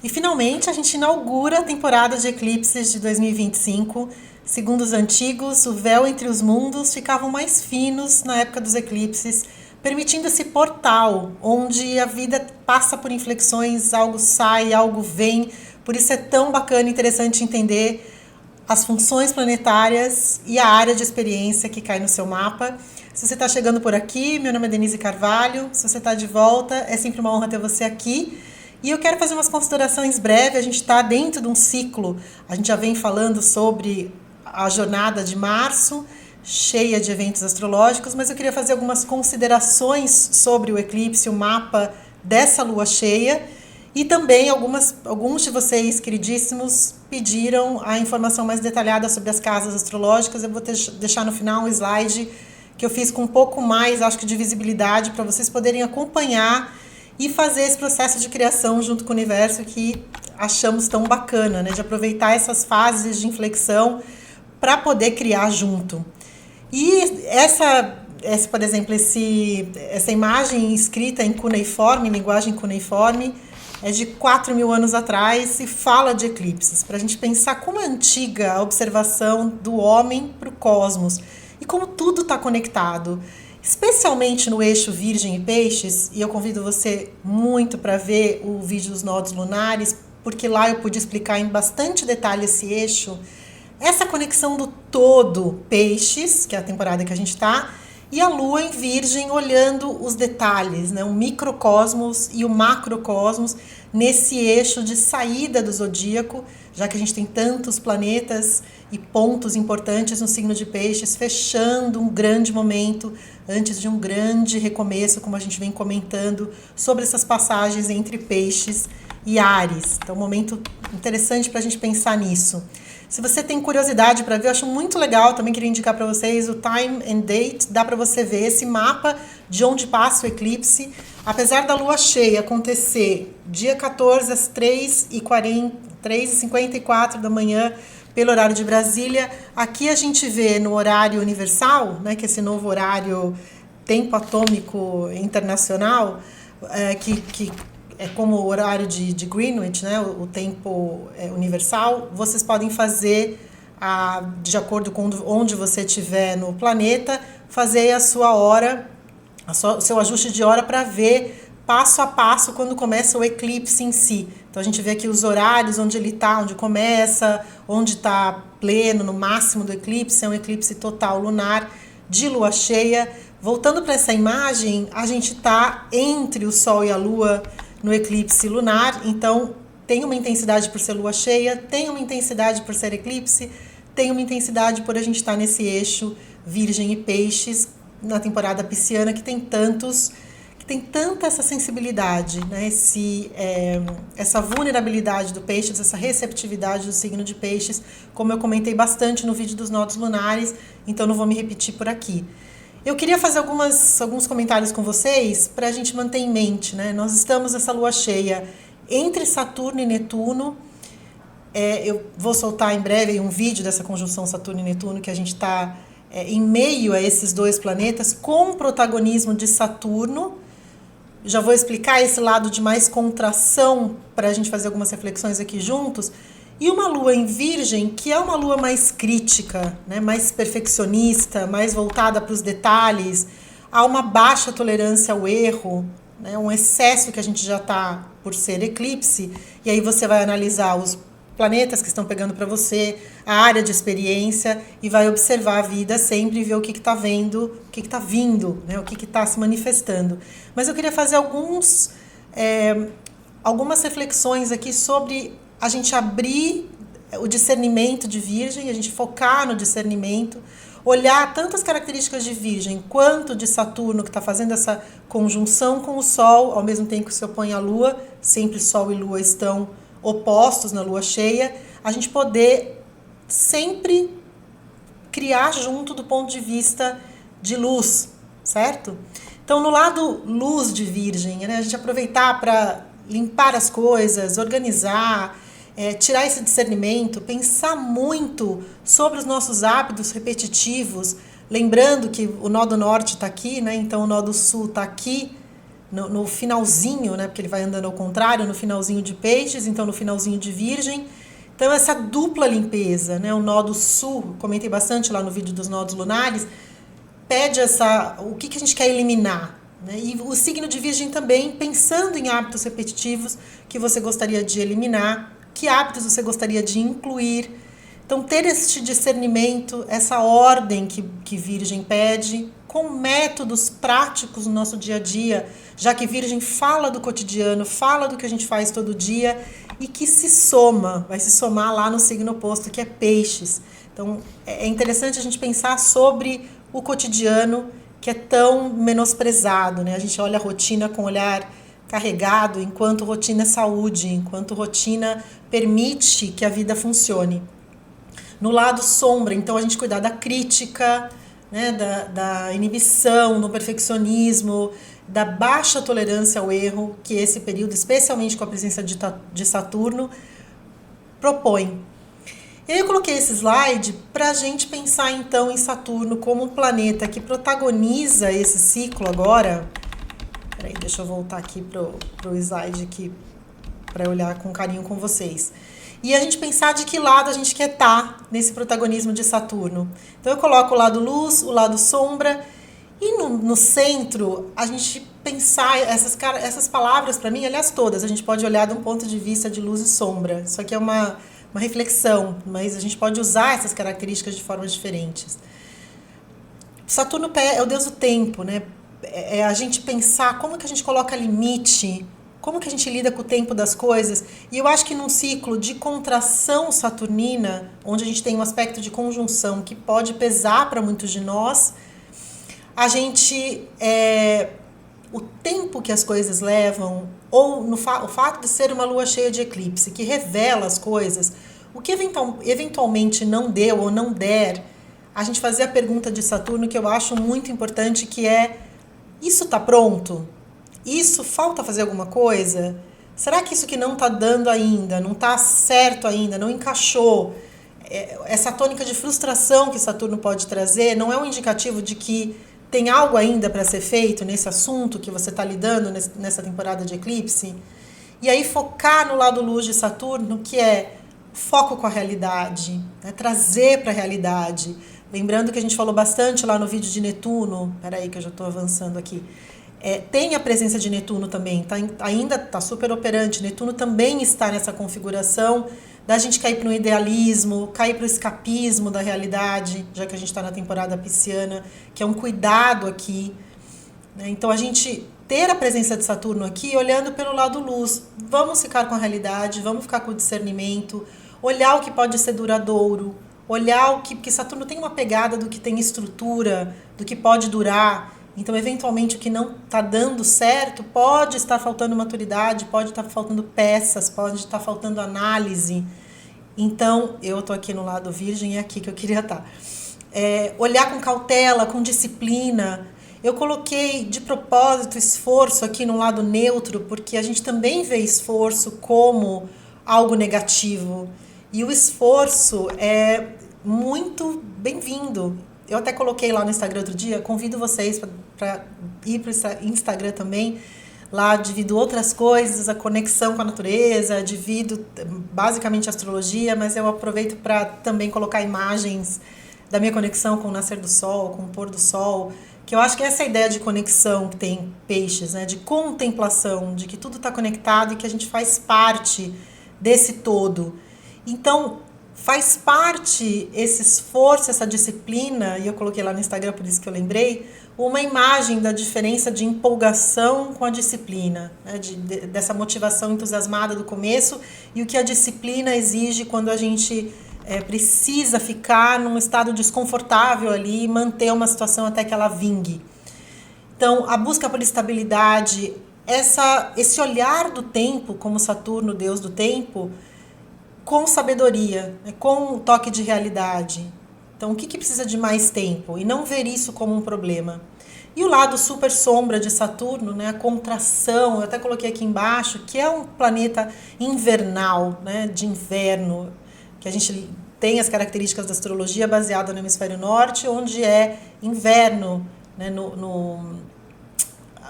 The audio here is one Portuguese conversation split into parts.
E finalmente a gente inaugura a temporada de eclipses de 2025. Segundo os antigos, o véu entre os mundos ficavam mais finos na época dos eclipses, permitindo esse portal onde a vida passa por inflexões, algo sai, algo vem. Por isso é tão bacana e interessante entender as funções planetárias e a área de experiência que cai no seu mapa. Se você está chegando por aqui, meu nome é Denise Carvalho. Se você está de volta, é sempre uma honra ter você aqui. E eu quero fazer umas considerações breves. A gente está dentro de um ciclo, a gente já vem falando sobre a jornada de março, cheia de eventos astrológicos, mas eu queria fazer algumas considerações sobre o eclipse, o mapa dessa lua cheia. E também alguns de vocês, queridíssimos, pediram a informação mais detalhada sobre as casas astrológicas. Eu vou deixar no final um slide que eu fiz com um pouco mais, acho que, de visibilidade, para vocês poderem acompanhar e fazer esse processo de criação junto com o universo que achamos tão bacana, né? De aproveitar essas fases de inflexão para poder criar junto. E por exemplo, essa imagem escrita em cuneiforme, em linguagem cuneiforme, é de 4.000 anos atrás e fala de eclipses, para a gente pensar como é antiga a observação do homem para o cosmos e como tudo está conectado, especialmente no eixo Virgem e Peixes. E eu convido você muito para ver o vídeo dos nodos lunares, porque lá eu pude explicar em bastante detalhe esse eixo, essa conexão do todo Peixes, que é a temporada que a gente está, e a Lua em Virgem olhando os detalhes, né? O microcosmos e o macrocosmos nesse eixo de saída do zodíaco, já que a gente tem tantos planetas e pontos importantes no signo de Peixes, fechando um grande momento antes de um grande recomeço, como a gente vem comentando sobre essas passagens entre Peixes e Áries. Então, um momento interessante para a gente pensar nisso. Se você tem curiosidade para ver, eu acho muito legal, também queria indicar para vocês o Time and Date, dá para você ver esse mapa de onde passa o eclipse. Apesar da lua cheia acontecer dia 14 às 3h54 da manhã, pelo horário de Brasília, aqui a gente vê no horário universal, né, que é esse novo horário tempo atômico internacional, que é como o horário de Greenwich, né, o tempo universal. Vocês podem fazer, de acordo com onde você estiver no planeta, fazer a sua hora, o seu ajuste de hora para ver passo a passo quando começa o eclipse em si. Então a gente vê aqui os horários, onde ele está, onde começa, onde está pleno, no máximo do eclipse, é um eclipse total lunar de lua cheia. Voltando para essa imagem, a gente está entre o Sol e a Lua no eclipse lunar, então tem uma intensidade por ser lua cheia, tem uma intensidade por ser eclipse, tem uma intensidade por a gente estar nesse eixo Virgem e Peixes, na temporada pisciana, que tem tanta essa sensibilidade, né? Essa vulnerabilidade do Peixes, essa receptividade do signo de Peixes, como eu comentei bastante no vídeo dos nodos lunares, então não vou me repetir por aqui. Eu queria fazer alguns comentários com vocês para a gente manter em mente, né? Nós estamos nessa lua cheia entre Saturno e Netuno. Eu vou soltar em breve um vídeo dessa conjunção Saturno e Netuno, que a gente está em meio a esses dois planetas, com o protagonismo de Saturno. Já vou explicar esse lado de mais contração para a gente fazer algumas reflexões aqui juntos. E uma lua em Virgem, que é uma lua mais crítica, né, mais perfeccionista, mais voltada para os detalhes, há uma baixa tolerância ao erro, né, um excesso que a gente já está por ser eclipse, e aí você vai analisar os planetas que estão pegando para você, a área de experiência, e vai observar a vida sempre e ver o que está vendo, o que está vindo, né, o que está se manifestando. Mas eu queria fazer algumas reflexões aqui sobre a gente abrir o discernimento de Virgem, a gente focar no discernimento, olhar tanto as características de Virgem quanto de Saturno, que está fazendo essa conjunção com o Sol, ao mesmo tempo que se opõe à Lua, sempre Sol e Lua estão opostos na Lua cheia, a gente poder sempre criar junto do ponto de vista de luz, certo? Então, no lado luz de Virgem, né, a gente aproveitar para limpar as coisas, organizar, tirar esse discernimento, pensar muito sobre os nossos hábitos repetitivos, lembrando que o nó do norte está aqui, né? Então o nó do sul está aqui no finalzinho, né? Porque ele vai andando ao contrário, no finalzinho de Peixes, então no finalzinho de Virgem. Então essa dupla limpeza, né? O nó do sul, comentei bastante lá no vídeo dos nodos lunares, pede o que a gente quer eliminar. Né? E o signo de Virgem também, pensando em hábitos repetitivos que você gostaria de eliminar, que hábitos você gostaria de incluir. Então, ter esse discernimento, essa ordem que Virgem pede, com métodos práticos no nosso dia a dia, já que Virgem fala do cotidiano, fala do que a gente faz todo dia e que vai se somar lá no signo oposto, que é Peixes. Então, é interessante a gente pensar sobre o cotidiano, que é tão menosprezado, né? A gente olha a rotina com um olhar carregado, enquanto rotina é saúde, enquanto rotina permite que a vida funcione. No lado sombra, então, a gente cuidar da crítica, né? da inibição, do perfeccionismo, da baixa tolerância ao erro, que esse período, especialmente com a presença de Saturno, propõe. E aí eu coloquei esse slide para a gente pensar então em Saturno como um planeta que protagoniza esse ciclo agora. Peraí, deixa eu voltar aqui pro slide aqui para olhar com carinho com vocês. E a gente pensar de que lado a gente quer estar nesse protagonismo de Saturno. Então eu coloco o lado luz, o lado sombra, e no centro a gente pensar essas palavras, para mim, aliás todas, a gente pode olhar de um ponto de vista de luz e sombra. Isso aqui é uma reflexão, mas a gente pode usar essas características de formas diferentes. Saturno é o deus do tempo, né? É a gente pensar como que a gente coloca limite, como que a gente lida com o tempo das coisas. E eu acho que num ciclo de contração saturnina, onde a gente tem um aspecto de conjunção que pode pesar para muitos de nós, a gente... o tempo que as coisas levam, ou o fato de ser uma lua cheia de eclipse, que revela as coisas, o que eventualmente não deu ou não der, a gente fazer a pergunta de Saturno, que eu acho muito importante, que é: isso está pronto? Isso falta fazer alguma coisa? Será que isso que não está dando ainda, não está certo ainda, não encaixou? Essa tônica de frustração que Saturno pode trazer não é um indicativo de que tem algo ainda para ser feito nesse assunto que você está lidando nessa temporada de eclipse? E aí focar no lado luz de Saturno, que é foco com a realidade, né? Trazer para a realidade. Lembrando que a gente falou bastante lá no vídeo de Netuno, peraí que eu já estou avançando aqui, tem a presença de Netuno também, ainda está super operante. Netuno também está nessa configuração da gente cair para o idealismo, cair para o escapismo da realidade, já que a gente está na temporada pisciana, que é um cuidado aqui. Né? Então, a gente ter a presença de Saturno aqui, olhando pelo lado luz. Vamos ficar com a realidade, vamos ficar com o discernimento, olhar o que pode ser duradouro, olhar porque Saturno tem uma pegada do que tem estrutura, do que pode durar. Então, eventualmente, o que não está dando certo pode estar faltando maturidade, pode estar faltando peças, pode estar faltando análise. Então, eu estou aqui no lado virgem, é aqui que eu queria estar. Olhar com cautela, com disciplina. Eu coloquei de propósito esforço aqui no lado neutro, porque a gente também vê esforço como algo negativo. E o esforço é muito bem-vindo. Eu até coloquei lá no Instagram outro dia, convido vocês para ir para o Instagram também. Lá divido outras coisas, a conexão com a natureza, divido basicamente astrologia, mas eu aproveito para também colocar imagens da minha conexão com o nascer do sol, com o pôr do sol, que eu acho que essa ideia de conexão que tem Peixes, né, de contemplação, de que tudo está conectado e que a gente faz parte desse todo. Então, faz parte esse esforço, essa disciplina, e eu coloquei lá no Instagram, por isso que eu lembrei, uma imagem da diferença de empolgação com a disciplina, né? Dessa motivação entusiasmada do começo e o que a disciplina exige quando a gente precisa ficar num estado desconfortável ali e manter uma situação até que ela vingue. Então, a busca por estabilidade, esse olhar do tempo, como Saturno, deus do tempo, com sabedoria, né, com um toque de realidade. Então, o que precisa de mais tempo? E não ver isso como um problema. E o lado super sombra de Saturno, né, a contração, eu até coloquei aqui embaixo, que é um planeta invernal, né, de inverno, que a gente tem as características da astrologia baseada no hemisfério norte, onde é inverno, né,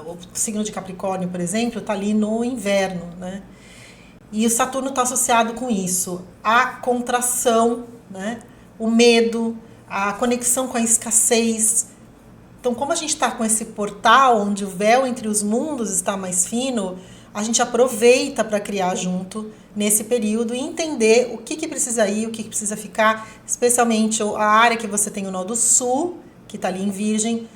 o signo de Capricórnio, por exemplo, está ali no inverno, né? E o Saturno está associado com isso, a contração, né? O medo, a conexão com a escassez. Então, como a gente está com esse portal onde o véu entre os mundos está mais fino, a gente aproveita para criar junto nesse período e entender o que precisa ir, o que precisa ficar, especialmente a área que você tem o nó do sul, que está ali em Virgem,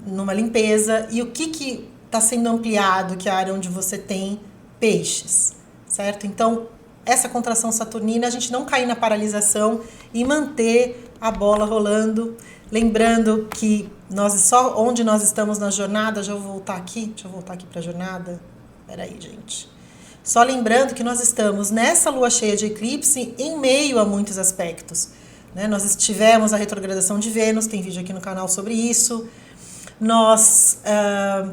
numa limpeza, e o que está sendo ampliado, que é a área onde você tem peixes, certo? Então, essa contração saturnina, a gente não cair na paralisação e manter a bola rolando, lembrando que só onde nós estamos na jornada, deixa eu voltar aqui para a jornada, peraí, gente. Só lembrando que nós estamos nessa lua cheia de eclipse em meio a muitos aspectos, né? Nós tivemos a retrogradação de Vênus, tem vídeo aqui no canal sobre isso. Nós,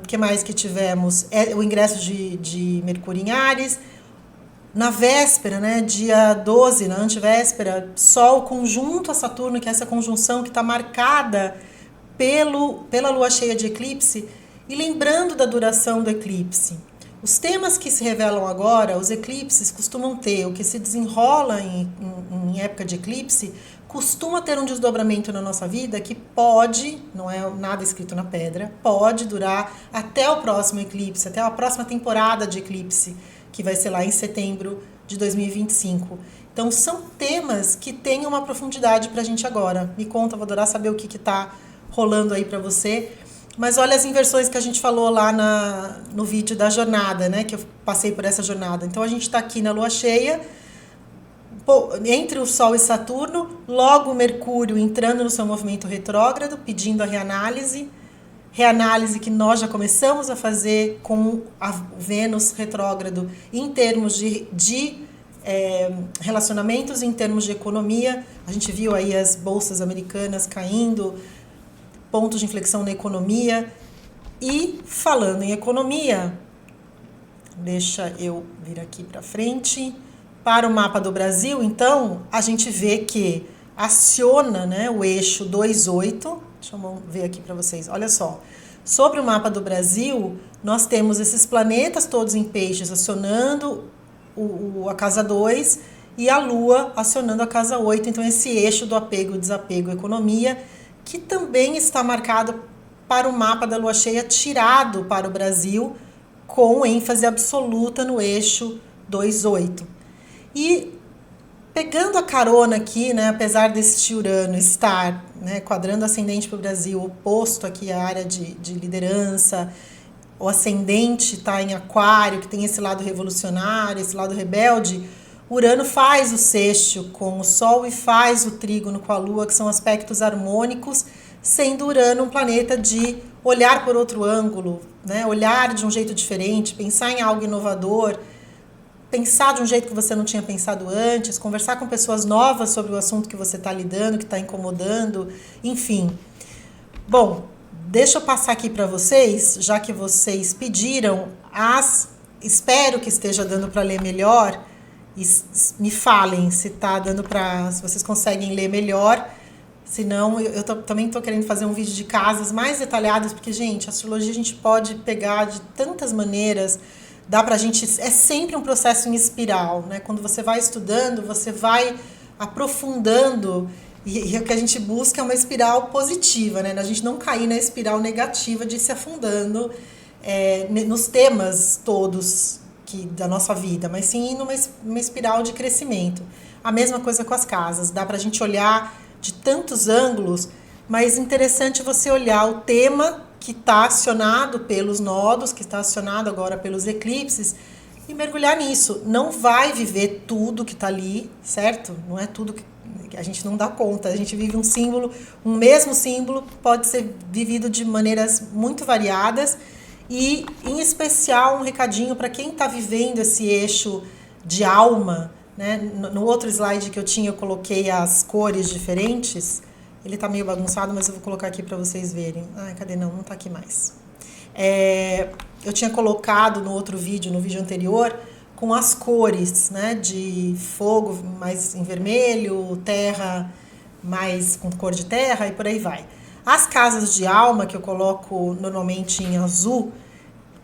que mais que tivemos? O ingresso de Mercúrio em Áries. Na véspera, né, dia 12, na antivéspera, Sol conjunto a Saturno, que é essa conjunção que está marcada pela lua cheia de eclipse, e lembrando da duração do eclipse. Os temas que se revelam agora, os eclipses costumam ter, o que se desenrola em época de eclipse, costuma ter um desdobramento na nossa vida que pode, não é nada escrito na pedra, pode durar até o próximo eclipse, até a próxima temporada de eclipse, que vai ser lá em setembro de 2025. Então, são temas que têm uma profundidade para a gente agora. Me conta, vou adorar saber o que está rolando aí para você. Mas olha as inversões que a gente falou lá no vídeo da jornada, né? Que eu passei por essa jornada. Então, a gente está aqui na lua cheia, entre o Sol e Saturno, logo o Mercúrio entrando no seu movimento retrógrado, pedindo a reanálise que nós já começamos a fazer com a Vênus retrógrado em termos de relacionamentos, em termos de economia. A gente viu aí as bolsas americanas caindo, pontos de inflexão na economia. E falando em economia, deixa eu vir aqui para frente. Para o mapa do Brasil, então, a gente vê que aciona, né, o eixo 2,8. Deixa eu ver aqui para vocês. Olha só. Sobre o mapa do Brasil, nós temos esses planetas todos em peixes acionando a casa 2 e a Lua acionando a casa 8. Então, esse eixo do apego, desapego, economia, que também está marcado para o mapa da Lua cheia tirado para o Brasil, com ênfase absoluta no eixo 2,8. E pegando a carona aqui, né, apesar deste Urano estar, né, quadrando ascendente para o Brasil, oposto aqui à área de liderança, o ascendente está em Aquário, que tem esse lado revolucionário, esse lado rebelde, Urano faz o sexto com o Sol e faz o trígono com a Lua, que são aspectos harmônicos, sendo Urano um planeta de olhar por outro ângulo, né, olhar de um jeito diferente, pensar em algo inovador, pensar de um jeito que você não tinha pensado antes, conversar com pessoas novas sobre o assunto que você está lidando, que está incomodando, enfim. Bom, deixa eu passar aqui para vocês, já que vocês pediram, espero que esteja dando para ler melhor, e me falem se tá dando se vocês conseguem ler melhor, senão eu também estou querendo fazer um vídeo de casas mais detalhados, porque, gente, a astrologia a gente pode pegar de tantas maneiras. Dá pra gente, é sempre um processo em espiral, né? Quando você vai estudando, você vai aprofundando e o que a gente busca é uma espiral positiva, né? A gente não cair na espiral negativa de se afundando nos temas todos da nossa vida, mas sim numa espiral de crescimento. A mesma coisa com as casas, dá pra gente olhar de tantos ângulos, mas é interessante você olhar o tema que está acionado pelos nodos, que está acionado agora pelos eclipses, e mergulhar nisso. Não vai viver tudo que está ali, certo? Não é tudo que a gente não dá conta. A gente vive um símbolo, um mesmo símbolo pode ser vivido de maneiras muito variadas, e, em especial, um recadinho para quem está vivendo esse eixo de alma, né? No outro slide que eu coloquei as cores diferentes. Ele tá meio bagunçado, mas eu vou colocar aqui para vocês verem. Ai, cadê? Não tá aqui mais. Eu tinha colocado no outro vídeo, no vídeo anterior, com as cores, né? De fogo mais em vermelho, terra mais com cor de terra e por aí vai. As casas de alma, que eu coloco normalmente em azul,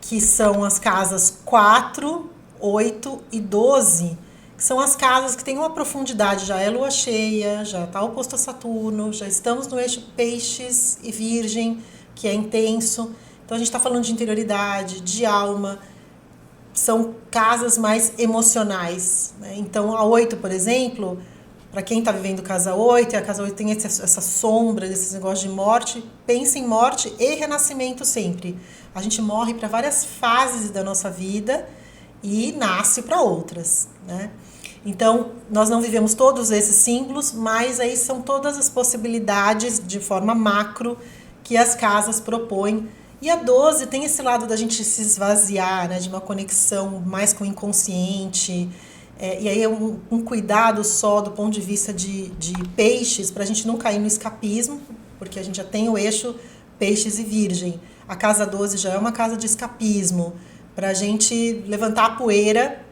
que são as casas 4, 8 e 12, que são as casas que têm uma profundidade, já é lua cheia, já está oposto a Saturno, já estamos no eixo peixes e virgem, que é intenso. Então a gente está falando de interioridade, de alma, são casas mais emocionais, né? Então a 8, por exemplo, para quem está vivendo casa 8, e a casa 8 tem essa sombra desses negócios de morte, pensa em morte e renascimento sempre. A gente morre para várias fases da nossa vida e nasce para outras, né? Então, nós não vivemos todos esses símbolos, mas aí são todas as possibilidades de forma macro que as casas propõem. E a 12 tem esse lado da gente se esvaziar, né, de uma conexão mais com o inconsciente. E aí é um cuidado só do ponto de vista de peixes, para a gente não cair no escapismo, porque a gente já tem o eixo peixes e virgem. A casa 12 já é uma casa de escapismo, para a gente levantar a poeira,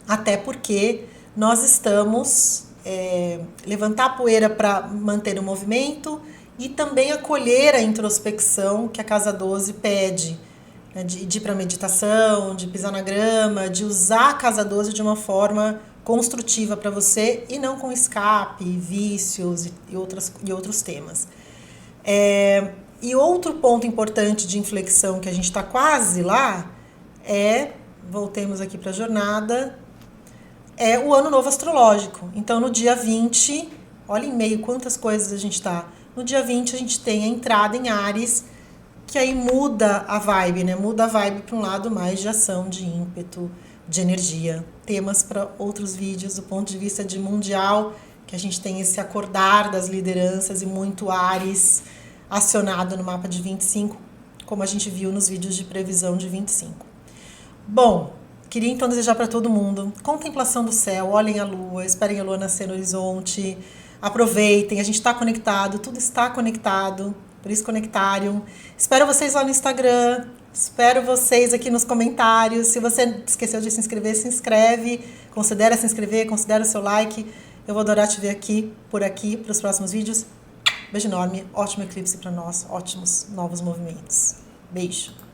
até porque nós estamos levantar a poeira para manter o movimento e também acolher a introspecção que a casa 12 pede, né, de ir para meditação, de pisar na grama, de usar a casa 12 de uma forma construtiva para você e não com escape, vícios e outros temas. E outro ponto importante de inflexão que a gente está quase lá voltemos aqui para a jornada, é o ano novo astrológico. Então, no dia 20, olha em meio quantas coisas a gente está. No dia 20, a gente tem a entrada em Áries, que aí muda a vibe, né? Muda a vibe para um lado mais de ação, de ímpeto, de energia. Temas para outros vídeos do ponto de vista de mundial, que a gente tem esse acordar das lideranças e muito Áries acionado no mapa de 25, como a gente viu nos vídeos de previsão de 25. Bom, queria então desejar para todo mundo contemplação do céu, olhem a lua, esperem a lua nascer no horizonte, aproveitem, a gente está conectado, tudo está conectado, por isso Conectarium. Espero vocês lá no Instagram, espero vocês aqui nos comentários. Se você esqueceu de se inscrever, se inscreve, considera se inscrever, considera o seu like. Eu vou adorar te ver por aqui, para os próximos vídeos. Beijo enorme, ótimo eclipse para nós, ótimos novos movimentos. Beijo!